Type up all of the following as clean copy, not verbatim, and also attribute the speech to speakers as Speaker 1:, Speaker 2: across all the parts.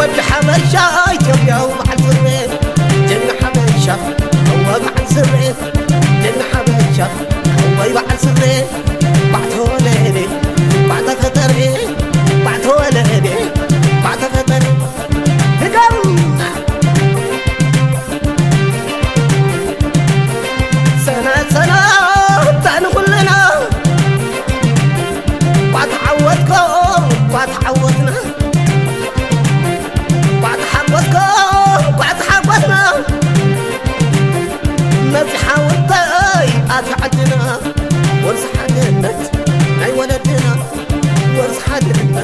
Speaker 1: ود حبشة إثيوبيا وبحل سريت جن حبشة هو بحل سريت جن حبشة هو بحل سريت بعد ولدي بعد فتري بعد ولدي بعد فتري هجم سنة تاني كلنا بعد عودكم بعد عودنا بعد حبتكم بعد حبتنا ما تحاول أتعدنا ورث حدنت أي ولدنا ورث حدنت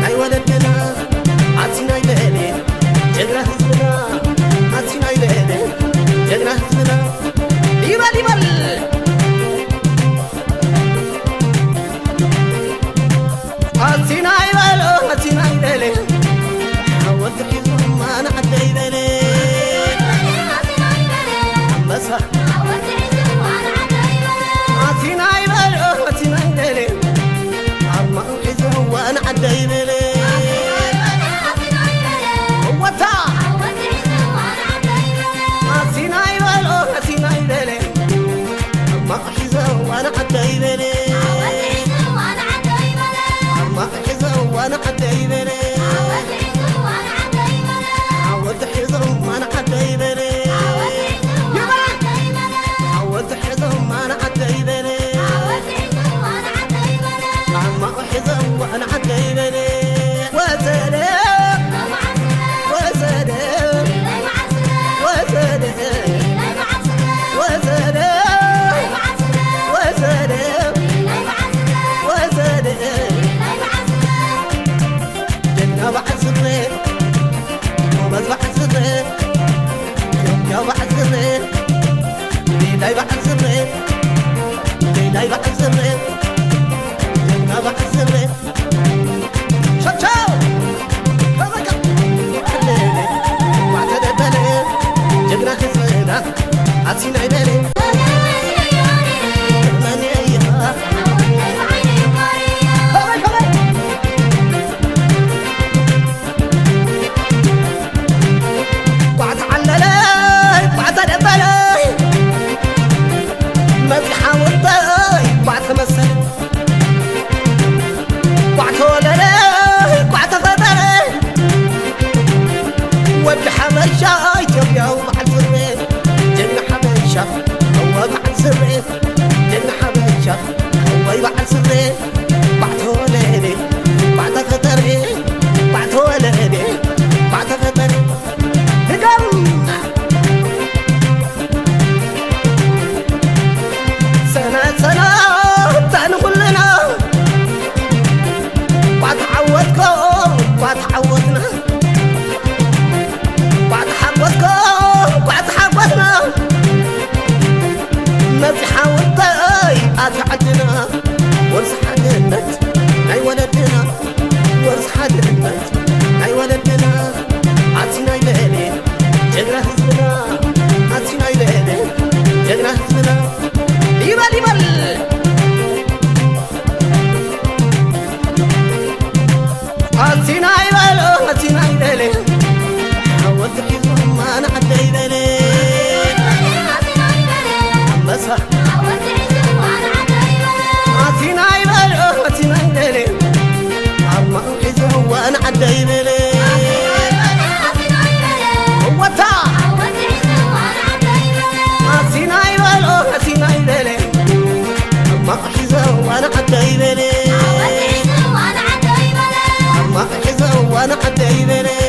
Speaker 1: أي ولدنا عطينا يلالي جنة حزبنا عطينا يلالي جنة حزبنا يبال يبال عطينا يبال عطينا يلالي حاولت حزبهم أنا عدى يلالي مسح عطينا يبال عطينا يلالي عما حزبهم وأنا عدى يلالي وانا حتى يبالي ما حزه وانا حتى يبالي عودت حزه وانا حتى يبالي عودت حزه وانا حتى يبالي ما حزه وانا حتى يبالي وسلام وسلام وسلام وسلام بعد سريت وبس بعد سريت يا بعد سريت ليلى بعد سريت ليلى بعد سريت يا بعد سريت شو شو كذا كذا بعد البلد جبنا خسرنا عطينا يبالي ود حبشة إثيوبيا وبحل سريت جن حبشة هو بحل سريت جن حبشة هو بحل سريت بعد ولدي بعد فتري بعد ولدي بعد فتري هجم سنة تاني كلنا بعد عودكم بعد عودنا بعد حبتنا ما تحاول أتعدنا ورث حدنت أي ولدنا ورث حدنت أي ولدنا عطينا يلالي جنة حزبنا عطينا يلالي جنة حزبنا يبال يبال عطينا يبال عطينا يلالي حاولت حزبهم أنا عدى يبالي مسح عطينا يبال عطينا يبالي عما حزبهم وأنا عدى يبالي عطينا يبال عطينا يبالي عما حزبهم وأنا عدى يبالي عما حزبهم وأنا عدى يبالي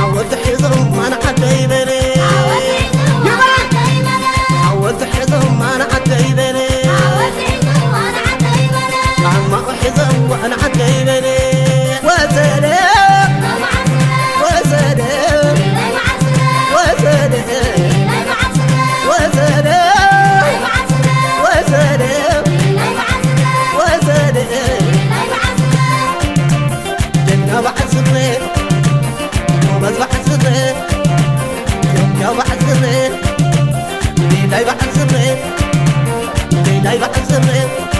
Speaker 1: عودت حزهم وانا حتى يبالي عودت حزهم وانا حتى يبالي عما حزهم وانا حتى يبالي وسلام وسلام وسلام وسلام وسلام وسلام جنة بعد سريت وبس بعد سريت يا بعد سريت ليلى بعد سريت ليلى بعد سريت